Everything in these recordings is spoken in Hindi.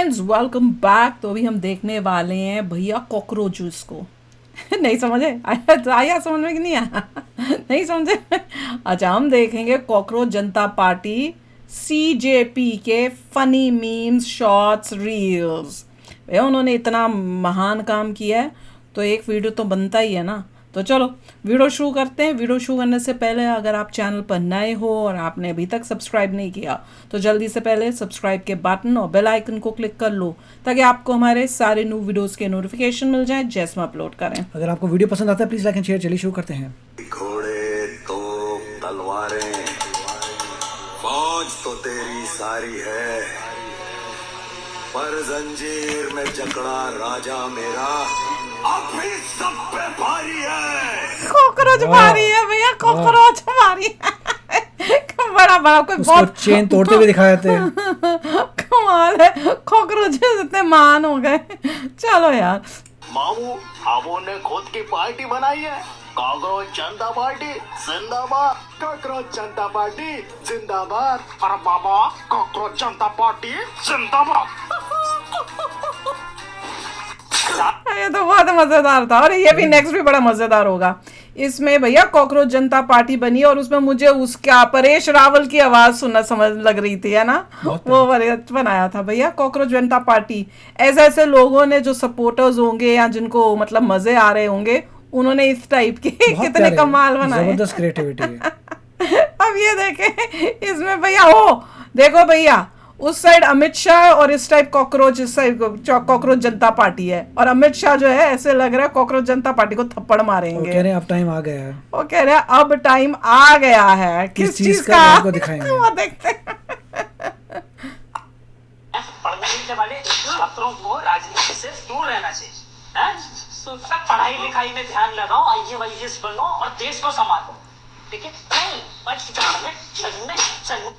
Friends welcome back. तो अभी हम देखने वाले हैं भैया कॉकरोच जूस को। नहीं समझे? आया समझ में कि नहीं आया? नहीं समझे? अच्छा, हम देखेंगे कॉकरोच जनता पार्टी सीजेपी के फनी मीम्स शॉर्ट्स रील्स। भैया उन्होंने इतना महान काम किया है तो एक वीडियो तो बनता ही है ना। तो चलो वीडियो शुरू करते हैं। वीडियो शुरू करने से पहले अगर आप चैनल पर नए हो और आपने अभी तक सब्सक्राइब नहीं किया तो जल्दी से पहले सब्सक्राइब के बटन और बेल आइकन को क्लिक कर लो ताकि आपको हमारे सारे न्यू वीडियोस के नोटिफिकेशन मिल जाए जैसे हम अपलोड करें। अगर आपको वीडियो पसंद आता है प्लीज लाइक एंड शेयर। चलिए शुरू करते हैं। घोड़े तो तलवारें फौज तो तेरी सारी है, पर जंजीर में जकड़ा राजा मेरा अभी सब पे भारी है। कॉकरोच भारी है भैया, कॉकरोच भारी है। बड़ा बड़ा कोई उसको बहुत चेन तोड़ते हुए दिखाए थे। कमाल है, कॉकरोच इतने महान हो गए। चलो यार, मामू हमों ने खुद की पार्टी बनाई है, कॉकरोच जनता पार्टी जिंदाबाद। कॉकरोच जनता पार्टी जिंदाबाद। अरे बाबा, कॉकरोच जनता पार्टी जिंदाबाद। ये तो बहुत मजेदार था और ये भी नेक्स्ट भी बड़ा मजेदार होगा। इसमें भैया कॉकरोच जनता पार्टी बनी और उसमें मुझे उसका परेश रावल की आवाज सुनना समझ लग रही थी, है ना? वो बनाया था भैया कॉकरोच जनता पार्टी। ऐसे ऐसे लोगों ने जो सपोर्टर्स होंगे या जिनको मतलब मजे आ रहे होंगे, उन्होंने इस टाइप के कितने कमाल बनाए। जबरदस्त क्रिएटिविटी है। अब ये देखें इसमें भैया, ओ देखो भैया, उस साइड अमित शाह और इस टाइप कॉकरोच, इस साइड कॉकरोच जनता पार्टी है और अमित शाह जो है ऐसे लग रहा है कॉकरोच जनता पार्टी को थप्पड़ मारेंगे। कह रहे हैं अब टाइम आ गया है। वो कह रहे हैं अब टाइम आ गया है। किस चीज का आपको दिखाएंगे वो देखते हैं। पढ़ने लिखने वाले छात्रों को राजनीति से दूर रहना चाहिए। सब पढ़ाई लिखाई में ध्यान लगाओ, आईएएस बनो और देश को संभालो। ठीक है? नहीं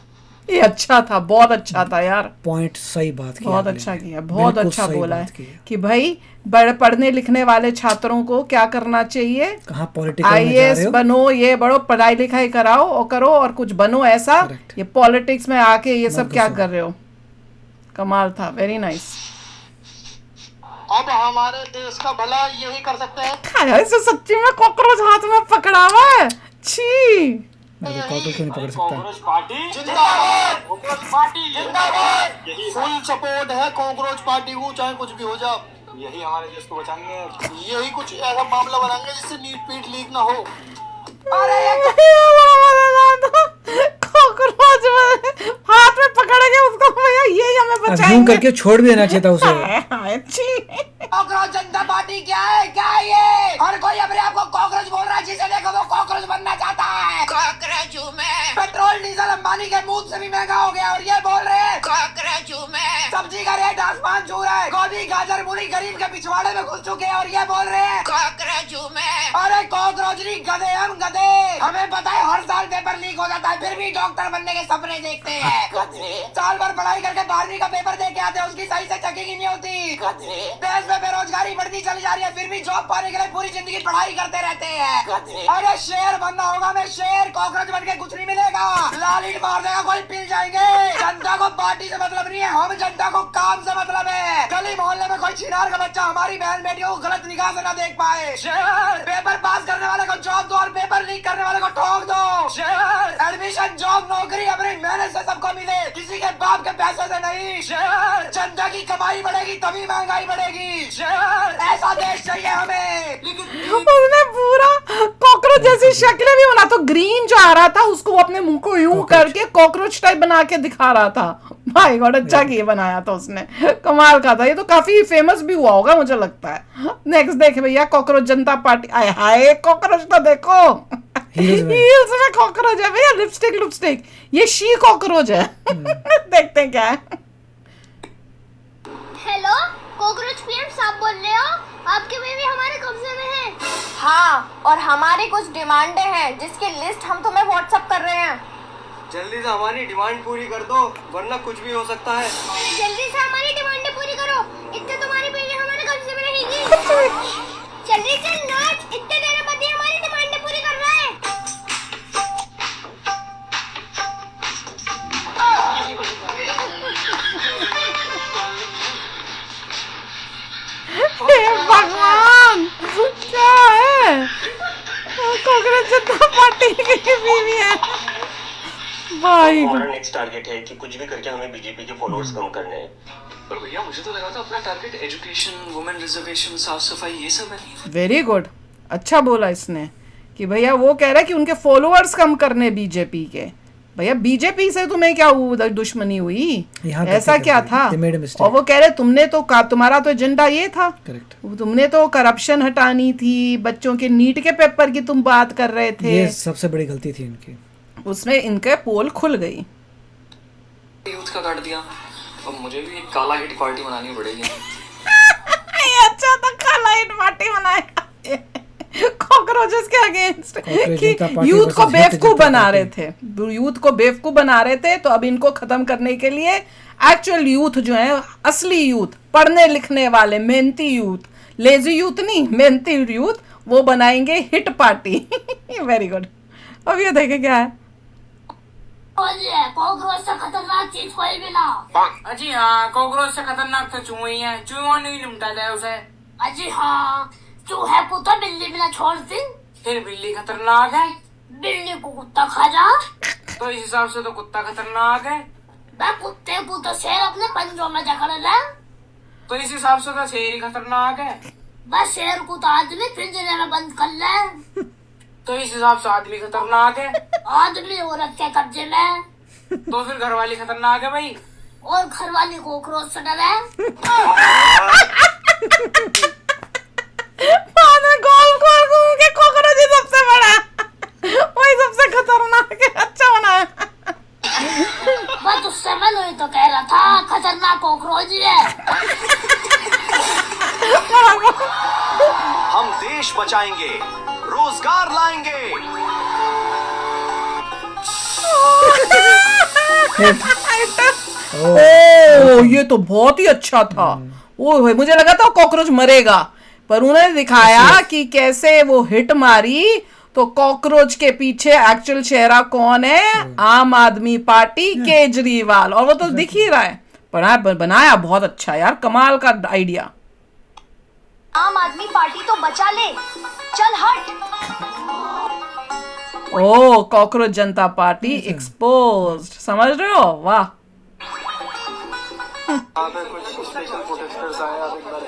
ये अच्छा था, बहुत अच्छा था यार। पॉइंट सही बात किया, बहुत अच्छा किया, बहुत अच्छा बोला है कि भाई बड़े पढ़ने लिखने वाले छात्रों को क्या करना चाहिए, कहाँ पॉलिटिकल आईएएस बनो, ये बड़ो पढ़ाई लिखाई कराओ और करो और कुछ बनो ऐसा। ये पॉलिटिक्स में आके ये सब क्या कर रहे हो? कमाल था, वेरी नाइस। अब हमारे देश का भला यही कर सकते हैं। खाया इसे सच्ची में कॉकरोच हाथ में पकड़ा हुआ है। छी, कॉकरोच क्यों नहीं पकड़ सकता? कॉकरोच पार्टी जिंदाबाद, कॉकरोच पार्टी जिंदाबाद। यही फुल सपोर्ट है कॉकरोच पार्टी को, चाहे कुछ भी हो जाए। यही हमारे देश को बचाएंगे, यही कुछ ऐसा मामला बनाएंगे जिससे नीट पीट लीक ना हो। कॉकरोच हाथ में पकड़ेंगे उसको भैया, ये हमें बचाएंगे करके छोड़ भी देना चाहिए था उसे। कॉकरोच जनता पार्टी क्या है? क्या है ये? हर कोई अपने आप को कॉकरोच बोल रहा है, जिसे देखो वो कॉकरोच बनना चाहता है। कॉकरोचों में पेट्रोल डीजल अंबानी के मुंह से भी महंगा हो गया और ये बोल रहे हैं कॉकरोचों में सब्जी का रेट आसमान छू रहा है। गोभी गाजर मूली गरीब के पिछवाड़े में घुस चुके हैं और ये बोल रहे हैं कॉकरोचों में। अरे कॉकरोच नहीं, गधे हम गधे। हमें पता है हर साल पेपर लीक हो जाता है, फिर भी डॉक्टर बनने के सपने देखते हैं। गधे साल भर पढ़ाई करके 12वीं का पेपर दे के आते हैं, उसकी सही से चेकिंग नहीं होती। गधे देश में बेरोजगारी बढ़ती चली जा रही है, फिर भी जॉब पाने के लिए पूरी जिंदगी पढ़ाई करते रहते हैं। अरे शेर बनना होगा, मैं शेर, कॉकरोच बन के कुछ नहीं मिलेगा। लालीट मार देगा कोई, पिल जाएंगे। जनता को पार्टी से मतलब नहीं है, हम जनता को काम से मतलब है। गली मोहल्ले में कोई छिनार का बच्चा हमारी बहन बेटियों को गलत निगाह से न देख पाए। शेर पेपर पास करने वाले को जॉब दो और पेपर लीक करने वाले को ठोक दो। शेर एडमिशन जॉब नौकरी अपनी मेहनत से सबको मिले, किसी के बाप के पैसे से नहीं। शेर जनता की कमाई बढ़ेगी तभी महंगाई बढ़ेगी। शेर ऐसा देश चाहिए हमें। उसने पूरा कॉकरोच जैसी शक्लें भी बना, तो ग्रीन जो आ रहा था उसको वो अपने मुंह को यूं करके कॉकरोच टाइप बना के दिखा रहा था। भाई गॉड, अच्छा किए बनाया था उसने, कमाल का था। ये तो काफी फेमस भी हुआ होगा मुझे लगता है। नेक्स्ट देखे भैया कॉकरोच जनता पार्टी। आए हाय, कॉकरोच तो देखो, हील्स में कॉकरोच है भैया, लिपस्टिक, ये शी कॉकरोच है। देखते हैं क्या है। हेलो, कॉकरोच पीएम साहब बोल रहे हो? आपके बेबी हमारे कब्जे में है। हाँ, और हमारी कुछ डिमांडें हैं जिसकी लिस्ट हम तुम्हें व्हाट्सएप कर रहे हैं। जल्दी से हमारी डिमांड पूरी कर दो वरना कुछ भी हो सकता है। जल्दी से हमारी डिमांडें पूरी करो, इतने तुम्हारी बेबी हमारे कब्जे में रहेगी। जल्दी से नाच, इतने देर पति हमारी डिमांडें पूरी कर रहा है। कांग्रेस जनता पार्टी की बीवी है भाई। हमारा नेक्स्ट टारगेट है कि कुछ भी करके हमें बीजेपी के फॉलोअर्स कम करने हैं। पर भैया मुझे तो लगा था अपना टारगेट एजुकेशन, वुमेन रिजर्वेशन, साफ सफाई ये सब है। वेरी गुड, अच्छा बोला इसने कि भैया वो कह रहा है कि उनके फॉलोअर्स कम करने बीजेपी के। भैया बीजेपी से तुम्हें क्या दुश्मनी हुई, यहाँ ऐसा तक क्या करते था? हैं, they made a mistake. और वो कह रहे तुमने तो तुम्हारा तो एजेंडा ये था, करेक्ट। तुमने तो करप्शन हटानी थी, बच्चों के नीट के पेपर की तुम बात कर रहे थे। ये सबसे बड़ी गलती थी इनकी। उसमें इनके पोल खुल गई। यूथ का काट दिया, अब मुझे भी एक काला हिट पार्टी बनानी पड़ेगी। ये अच्छा था, काला हिट पार्टी बनाएगा कॉकरोचेस के अगेंस्ट कि यूथ को बेवकूफ बना रहे थे, यूथ को बेवकूफ बना रहे थे। तो अब इनको खत्म करने के लिए एक्चुअल यूथ जो है, असली यूथ, पढ़ने लिखने वाले मेहनती यूथ, लेजी यूथ नहीं, मेहनती यूथ, वो बनाएंगे हिट पार्टी। Very good. अब ये देखे क्या है। कॉकरोच से खतरनाक चीज कोई भी ना। अजी हाँ, कॉकरोच से खतरनाक तो चूहे हैं, चूहों ने ही निपटा जाए उसे। अजी हाँ, चूहे को तो बिल्ली भी ना छोड़ दी। फिर बिल्ली खतरनाक है, बिल्ली को कुत्ता खा जा। तो इस हिसाब से तो कुत्ता खतरनाक है। मैं कुत्ते को तो शेर अपने पंजों में जकड़ ले। तो इस हिसाब से तो शेर ही खतरनाक है। बस शेर को तो आदमी पिंजरे में बंद कर ले। तो इस हिसाब से आदमी खतरनाक है। आदमी औरत के कब्जे में। तो फिर घरवाली खतरनाक है भाई। और घरवाली कॉकरोच से डरे। गोल गोल घूम के कॉकरोच ही सबसे बड़ा, वही सबसे खतरनाक है। अच्छा बनाया। बस उससे मैं नहीं तो कह रहा था, खतरनाक कॉकरोच ही है। हम देश बचाएंगे, रोजगार लाएंगे। ओ ये तो बहुत ही अच्छा था। ओ मुझे लगा था कॉकरोच मरेगा, पर उन्होंने दिखाया कि कैसे वो हिट मारी। तो कॉकरोच के पीछे एक्चुअल चेहरा कौन है? आम आदमी पार्टी, केजरीवाल। और वो तो दिख ही रहा है। बनाया बहुत अच्छा यार, कमाल का आइडिया। आम आदमी पार्टी तो बचा ले, चल हट। ओ कॉकरोच जनता पार्टी एक्सपोज्ड, समझ रहे हो? वाह।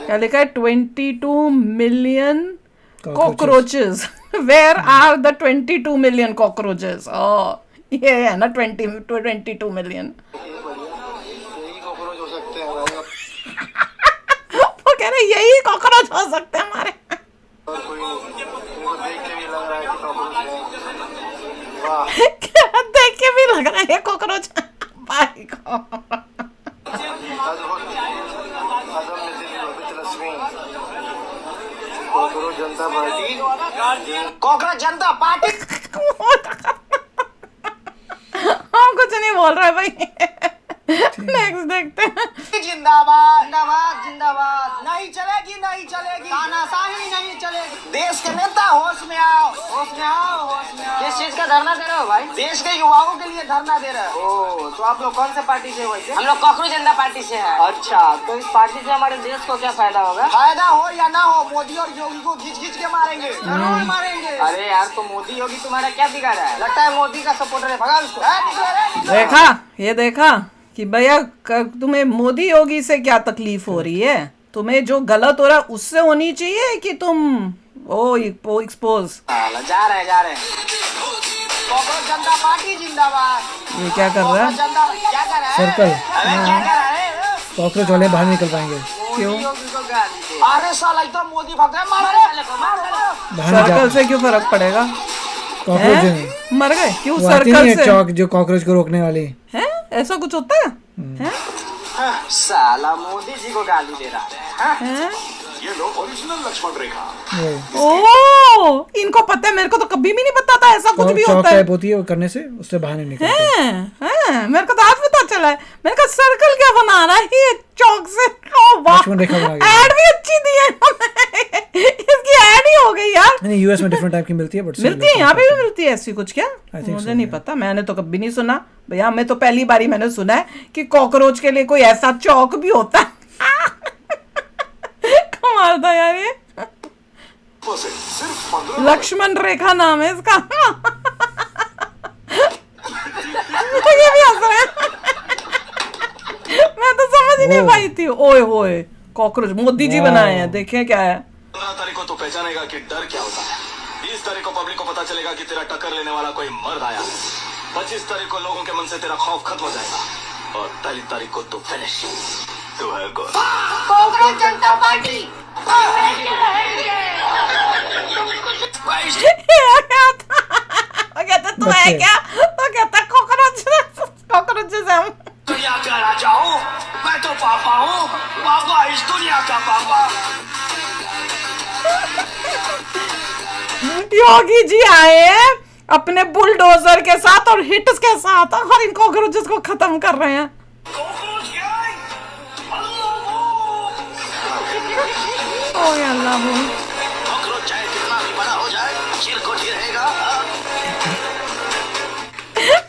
क्या लिखा है? 22 million cockroaches. Where are the 22 million cockroaches? ये है ना 22 मिलियन। वो कह रहे यही कॉकरोच हो सकते हैं हमारे। क्या देख के भी लग रहा है कॉकरोच भाई को। जनता पार्टी, कॉकरोच जनता पार्टी। हम कुछ नहीं बोल रहे भाई। नेक्स्ट देखते हैं। जिंदाबाद जिंदाबाद जिंदाबाद। नहीं चलेगी, नहीं चलेगी, तानाशाही नहीं चलेगी। देश के नेता होश में आओ, होश में आओ, होश में आओ। किस चीज का धरना दे रहे हो भाई? देश के युवाओं के लिए धरना दे रहे हो। ओह, तो आप लोग कौन से पार्टी से हो वैसे? हम लोग कॉकरोच जनता पार्टी से हैं। अच्छा, तो इस पार्टी से हमारे देश को क्या फायदा होगा? फायदा हो या ना हो, मोदी और योगी को घिच घिच के मारेंगे, जरूर मारेंगे। अरे यार, तो मोदी योगी तुम्हारा क्या बिगाड़ा है? लगता है मोदी का सपोर्टर है, भगा उसको। देखा, ये देखा कि भैया तुम्हें मोदी योगी से क्या तकलीफ हो रही है? तुम्हें जो गलत हो रहा है उससे होनी चाहिए कि तुम वो एक्सपोज। जा रहे कॉकरोच जनता पार्टी जिंदाबाद। ये क्या कर रहा है? क्या कर रहा है? सर्कल। क्या कर रहा है? कॉकरोच वाले बाहर निकल पाएंगे। क्यों? अरे साला तो मोदी भग गए, मारो बाहर नहीं सर्कल जा से क्यों फर्क पड़ेगा? कॉकरोच नहीं, मर गए क्यों? वो आती सर्कल नहीं है से चौक जो कॉकरोच को रोकने वाली। है? ऐसा कुछ होता है? हैं? साला मोदी जी को गाली दे रहा है। हैं? ये लो ओरिजिनल लक्ष्मण रेखा। वही। ओ इनको पता है, मेरे को तो कभी भी नहीं पता था ऐसा कुछ भी चौक होता है। टाइप होती है, वो करने से उससे बाहर नहीं निकलते। हैं? मेरे को तो आज पता चला है। मैंने कहा सर्कल क्या बना रहा है ये चौक से? ओ वाह, लक्ष्मण रेखा बना के। एड भी अच्छी दी है इन्होंने। इसकी एड ही हो गई यार। नहीं, यूएस में डिफरेंट टाइप की मिलती है, बट मिलती है, यहाँ पे भी मिलती है ऐसी कुछ क्या? think मुझे so, नहीं yeah. पता, मैंने तो कभी नहीं सुना भैया। मैं तो पहली बारी मैंने सुना है कि कॉकरोच के लिए कोई ऐसा चौक भी होता है। कमाल था यार ये। सिर्फ 15। लक्ष्मण रेखा नाम है इसका। ये भी हंस रहे हैं। मैं तो समझ ही नहीं पाई थी। ओए होए, कॉकरोच मोदी जी बनाए हैं, देखें क्या है। 15 तारीख को तो पहचानेगा कि डर क्या होता है। 20 तारीख को पब्लिक को पता चलेगा कि तेरा टक्कर लेने वाला कोई मर्द आया है। 25 तारीख को लोगों के मन से तेरा खौफ खत्म हो जाएगा और 30 तारीख को तू फिनिश। तू है कौन? कांग्रेस जनता पार्टी। वो कहता तू है क्या? वो कहता कॉकरोच, कॉकरोच से हम। दुनिया का राजा हूँ, मैं तो पापा हूँ, पापा इस दुनिया का पापा। योगी जी आए हैं अपने बुलडोजर के साथ और हिट्स के साथ और इन कॉकरोचेस को खत्म कर रहे हैं। ओए अल्लाह वो। कॉकरोच चाहे कितना भी बड़ा हो जाए, चिरकुट ही रहेगा।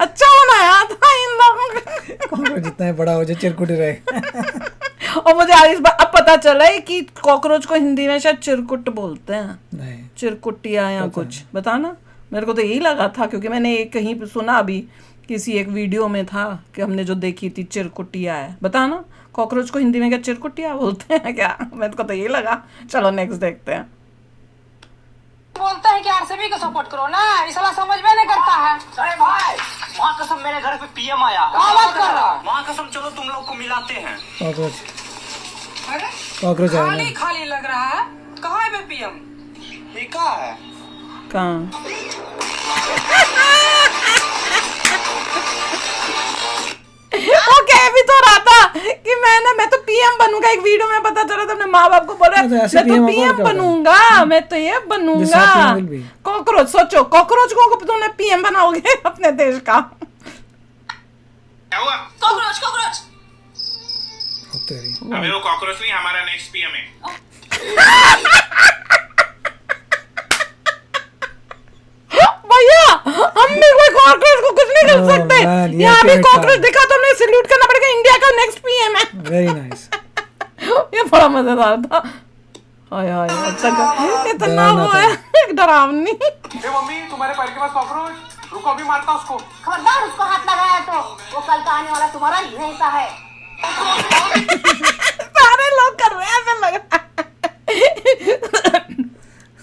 अच्छा बनाया था इन लोगों का। कॉकरोच जितना ही बड़ा हो जाए चिरकुट ही रहेगा। और मुझे आज इस बार अब पता चला है कि कॉकरोच को हिंदी में शायद चिरकुट बोलते हैं, नहीं चिरकुटिया या कुछ, बताना। मेरे को तो यही लगा था क्योंकि मैंने एक कहीं पे सुना अभी किसी एक वीडियो में था कि हमने जो देखी थी चिरकुटिया है। बताना कॉकरोच को हिंदी में क्या चिरकुटिया बोलते हैं क्या? मेरे को तो यही लगा। चलो नेक्स्ट देखते हैं। बोलता है कि आरसीबी को सपोर्ट करो ना, इस साला समझ में नहीं करता है। अरे भाई, वहाँ कसम मेरे घर पे पीएम आया। क्या बात कर रहा? वहाँ कसम, चलो तुम लोग को मिलाते हैं। कॉकरोच अरे कॉकरोच आया खाली ना। खाली लग रहा है। कहाँ है बे पीएम? ये कहाँ है? कहाँ? वो कह भी तो रहा था कि मैं तो पीएम बनूंगा। एक वीडियो में पता चला था अपने माँ बाप को बोला तो ऐसे मैं तो PM पीएम क्या होता है? बनूंगा, मैं तो ये बनूंगा। This happy will be. Cockroach, सोचो कॉकरोच को तुमने पीएम बनाओगे अपने देश का। क्या हुआ? कॉकरोच कॉकरोच ओ तेरी। अबे वो कॉकरोच नहीं, हमारा नेक्स्ट पीएम है। भैया हम भी कोई कॉकरोच को कुछ नहीं कर Oh, सकते। man, ये यहाँ भी क्या कॉकरोच था? दिखा तो हमने सैल्यूट करना पड़ेगा। इंडिया का नेक्स्ट पीएम है। Very nice. ये बड़ा मजेदार था। हाय हाय, अब तक इतना डरावना वो था। है डरावनी। मम्मी तुम्हारे पैर के पास कॉकरोच, रुको अभी मारता उसको। खबरदार उसको हाथ लगाया तो वो कल का आने वाला तुम्हारा नेता है। सारे लोग कर रहे हैं, ऐसा लग रहा है।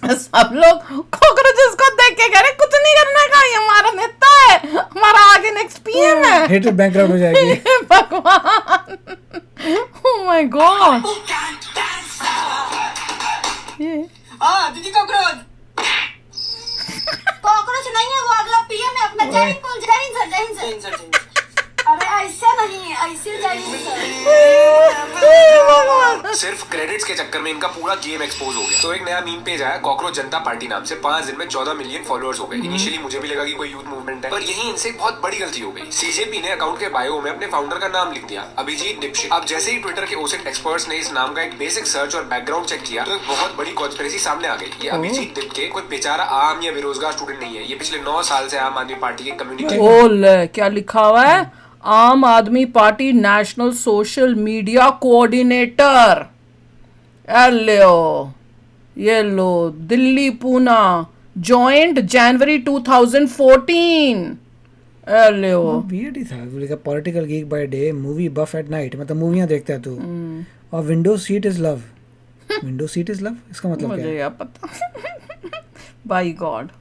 सब लोग कॉकरोचेस को देख के कह रहे कुछ नहीं करने का, ये हमारा नेता है, हमारा आगे नेक्स्ट पीएम है। हिट बैंकरप्ट हो जाएगी। हे भगवान, ओह माय गॉड। हाँ दीदी कॉकरोच। कॉकरोच नहीं है, वो अगला पीएम है अपना। जय हिंद बोल, जय हिंद सर, जय हिंद सर। अरे ऐसे नहीं, ऐसे जय हिंद सर। सिर्फ क्रेडिट्स के चक्कर में इनका पूरा गेम एक्सपोज हो गया। तो एक नया मीम पेज आया कॉकरोच जनता पार्टी नाम से, 5 दिन में 14 मिलियन फॉलोअर्स हो गए। इनिशियली मुझे भी लगा कि कोई यूथ मूवमेंट है, पर यही इनसे एक बहुत बड़ी गलती हो गई। सीजेपी ने अकाउंट के बायो में अपने फाउंडर का नाम लिख दिया, अभिजीत दीक्षित। अब जैसे ही ट्विटर के ओसेट एक्सपर्ट्स ने इस नाम का एक बेसिक सर्च और बैकग्राउंड चेक किया तो एक बहुत बड़ी कॉन्स्पिरेसी सामने आ गई। ये अभिजीत दीक्षित कोई बेचारा आम या बेरोजगार स्टूडेंट नहीं है। ये पिछले 9 साल से आम आदमी पार्टी के कम्युनिटी बोल क्या लिखा हुआ है? Aam Aadmi Party national social media coordinator. ये लो Delhi Poona, joined January 2014। Weird ही था। बोलेगा political geek by day, movie buff at night. मतलब मूवियां देखता है तू। और window seat is love. Window seat is love इसका मतलब क्या मुझे है? क्या पता। Bye God.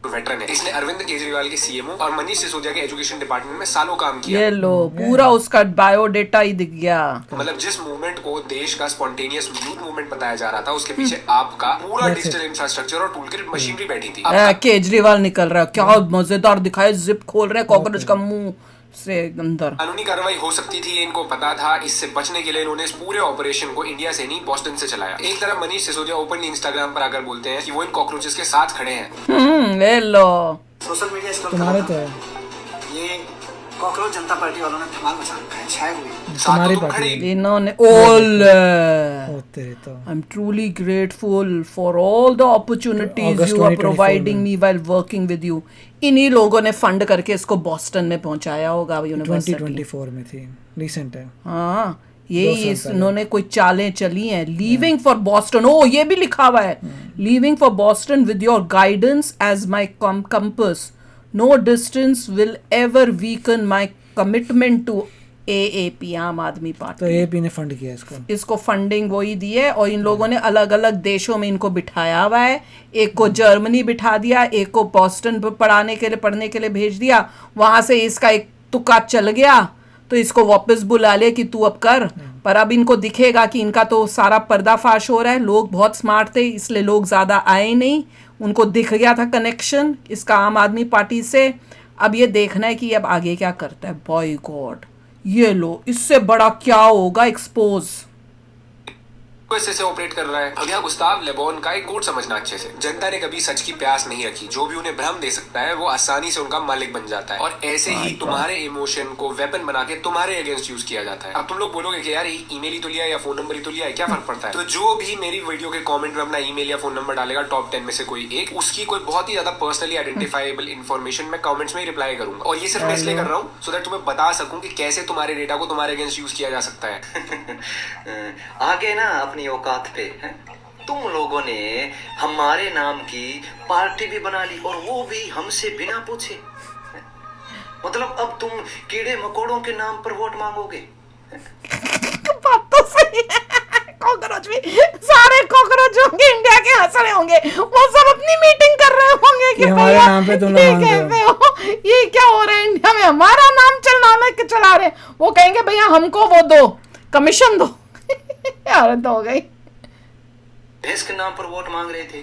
वेटरन है। इसने अरविंद केजरीवाल के सीएमओ और मनीष सिसोदिया के एजुकेशन डिपार्टमेंट में सालों काम किया। ये लो पूरा उसका बायोडेटा ही दिख गया। मतलब जिस मूवमेंट को देश का स्पॉन्टेनियस यूथ मूवमेंट बताया जा रहा था, उसके पीछे आपका पूरा डिजिटल इंफ्रास्ट्रक्चर और टूल किट मशीनरी बैठी थी। केजरीवाल निकल रहा है, क्या मजेदार दिखाए, जिप खोल रहे कॉकरोच का मुंह से अंदर। कानूनी कार्रवाई हो सकती थी, इनको पता था। इससे बचने के लिए इन्होंने इस पूरे ऑपरेशन को इंडिया से नहीं बोस्टन से चलाया। एक तरफ मनीष सिसोदिया ओपनली इंस्टाग्राम पर आकर बोलते हैं कि वो इन कॉकरोचेस के साथ खड़े हैं। ले लो। सोशल मीडिया इसका तुम्हारे तो है। ये कॉकरोच जनता पार्टी वालों ने धमाल मचा रखा है, छाए हुए। तुम्हारी पार्टी है। इन्होंने ओ तेरे तो। I'm truly grateful for all the opportunities August you are 2024 providing में। me while working with you. इन्हीं लोगों ने फंड करके इसको बॉस्टन में पहुंचाया होगा यूनिवर्सिटी। 2024 में थी, रिसेंट है। हाँ, यही इन्होंने कोई चालें चली हैं. लीविंग फॉर बॉस्टन, ओ ये भी लिखा हुआ है, leaving for Boston with your guidance as my compass, no distance will ever weaken my commitment to AAP, Aam Aadmi party. तो AAP ने फंड किया इसको फंडिंग वही दी है, और इन लोगों ने अलग अलग देशों में इनको बिठाया हुआ है. एक को जर्मनी बिठा दिया, एक को बॉस्टन पढ़ने के लिए भेज दिया. वहां से इसका एक तुक्का चल गया तो इसको वापस बुला ले कि तू अब कर. पर अब इनको दिखेगा कि इनका तो सारा पर्दाफाश हो रहा है. लोग बहुत स्मार्ट थे इसलिए लोग ज़्यादा आए नहीं, उनको दिख गया था कनेक्शन इसका आम आदमी पार्टी से. अब ये देखना है कि अब आगे क्या करता है. बॉय गॉड, ये लो, इससे बड़ा क्या होगा एक्सपोज. ऐसे से ऑपरेट कर रहा है. अब यहाँ गुस्ताव लेबोन का एक कोट समझना अच्छे से. जनता ने कभी सच की प्यास नहीं रखी. जो भी उन्हें भ्रम दे सकता है वो आसानी से उनका मालिक बन जाता है, और ऐसे ही तुम्हारे इमोशन को वेपन बना के तुम्हारे अगेंस्ट यूज किया जाता है. अब तुम लोग बोलोगे कि यार ईमेल ही तो लिया या फोन नंबर ही तो लिया है, क्या फर्क पड़ता है. तो जो भी मेरी वीडियो के कॉमेंट में अपना ईमेल या फोन नंबर डालेगा टॉप 10 में से कोई एक, उसकी कोई बहुत ही ज्यादा पर्सनली आइडेंटिफाइबल इन्फॉर्मेशन मैं कमेंट्स में ही रिप्लाई करूंगा. और ये सिर्फ मैं इसलिए कर रहा हूँ सो दैट तुम्हें बता सकूं कि कैसे तुम्हारे डेटा को तुम्हारे अगेंस्ट यूज किया जा सकता है. आगे ना अपनी औकात पे है. तुम लोगों ने हमारे नाम की पार्टी भी बना ली, और वो भी हमसे बिना पूछे. मतलब अब तुम कीड़े मकोड़ों के नाम पर वोट मांगोगे. बात तो सही है. कॉकरोच भी, सारे कॉकरोच होंगे इंडिया के हंस रहे होंगे, वो सब अपनी मीटिंग कर रहे होंगे कि हमारे नाम पे तुम लोग कैसे हो, ये क्या हो रहा है इंडिया में, हमारा नाम चला रहे. वो कहेंगे भैया हमको वो दो, कमीशन दो. यार तो हो गई. भैंस के नाम पर वोट मांग रहे थे,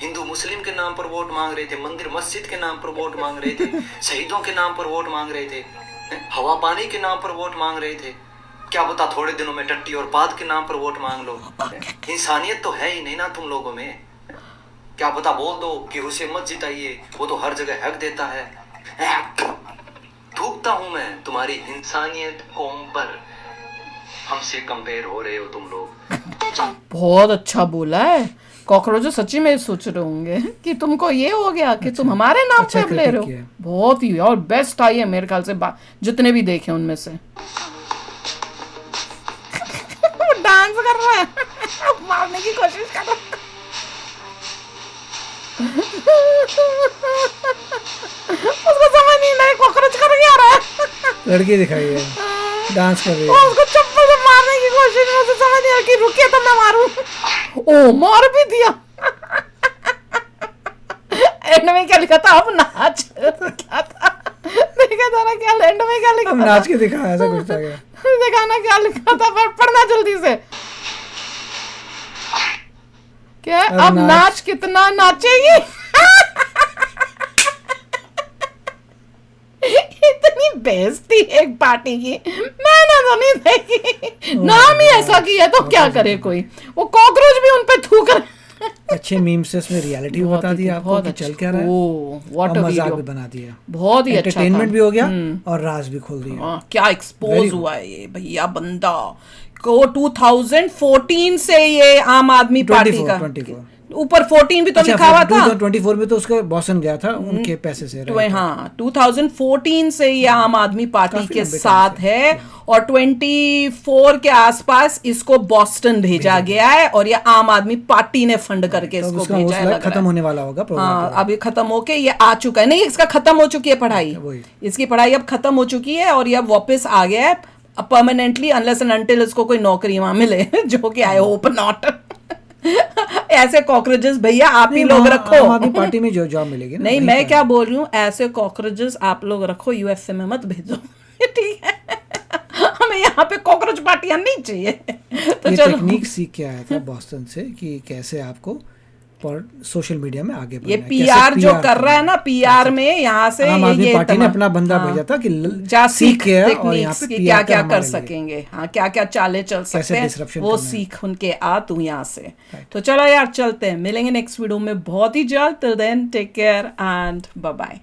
हिंदू मुस्लिम के नाम पर वोट मांग रहे थे, मंदिर मस्जिद के नाम पर वोट मांग रहे थे, शहीदों के नाम पर वोट मांग रहे थे, हवा पानी के नाम पर वोट मांग रहे थे. क्या पता थोड़े दिनों में टट्टी और पाद के नाम पर वोट मांग लो. इंसानियत तो है ही नहीं ना तुम लोगों में. क्या पता बोल दो कि उसे मत जिताइए, वो तो हर जगह हक देता है. थूकता हूं मैं तुम्हारी इंसानियत कौम पर. हमसे कंपेयर हो रहे हो तुम लोग. बहुत अच्छा बोला है. कॉकरोच सच्ची में सोच रहे होंगे कि तुमको ये हो गया कि तुम हमारे नाम पे ले रहे हो. बहुत ही और बेस्ट आई है मेरे ख्याल से जितने भी देखे उनमें से. डांस कर रहा है, मारने की कोशिश कर रहा है. उसको समझ नहीं आया कॉकरोच कर क्या रहा है. लड़की दिखाई है, डांस कर रही है. उसको चप्पल से मारने की कोशिश में उसे समझ नहीं आया कि रुके तो मैं मारूं. ओ मार भी दिया. एंड में क्या लिखा था, अब नाच. क्या था देखा था ना, क्या एंड में क्या लिखा था, नाच के दिखाया, ऐसा कुछ था क्या. दिखाना क्या लिखा था, पर पढ़ना जल्दी से. क्या अब नाच कितना नाचेगी. इतनी बेइज्जती एक पार्टी की मैंने तो नहीं देखी. नाम ही ऐसा किया तो क्या करे कोई. वो कॉकरोच भी उन पे थूक रहे. अच्छे मीम्स से उसमें रियलिटी बता दी आपको कि चल क्या रहा है. व्हाट अ मजाक भी बना दिया. बहुत ही अच्छा एंटरटेनमेंट भी हो गया और राज भी खोल दिया. क्या एक्सपोज हुआ है ये भैया बंदा को. 2014 से ये आम आदमी पार्टी का 24 ऊपर 14 भी तो लिखा हुआ था. 2024 में तो उसका बॉसन गया था उनके पैसे से. हाँ 2014 से ये आम आदमी पार्टी के साथ है, और 24 के आसपास इसको बॉस्टन भेजा गया है, और ये आम आदमी पार्टी ने फंड करके तो इसको भेजा है. खत्म होने वाला होगा प्रोग्राम. हाँ अब ये खत्म होके ये आ चुका है. नहीं, इसका खत्म हो चुकी है पढ़ाई. इसकी पढ़ाई अब खत्म हो चुकी है और ये अब वापस आ गया है परमानेंटली, अनलेस एंड अनटिल इसको कोई नौकरी वहां मिले, जो कि आई होप नॉट. ऐसे कॉकरोचेस भैया आप ही लोग रखो. आम पार्टी में जो जॉब मिलेगी ना. नहीं मैं क्या बोल रही हूँ, ऐसे कॉकरोचेस आप लोग रखो, यूएसए में मत भेजो. ठीक है, हमें यहाँ पे कॉकरोच पार्टियां नहीं चाहिए. तो ये चलो टेक्निक सीख के आया था बॉस्टन से कि कैसे आपको सोशल मीडिया में आगे ये पीआर जो कर रहा है ना, पीआर में यहाँ से आम आदमी पार्टी ने अपना बंदा भेजा था कि जा सीख के और यहाँ पे क्या क्या कर सकेंगे. हाँ क्या क्या चाले चल सकते हैं वो सीख उनके आ तू यहाँ से. तो चलो यार चलते हैं, मिलेंगे नेक्स्ट वीडियो में बहुत ही जल्द. Till then take care and bye bye.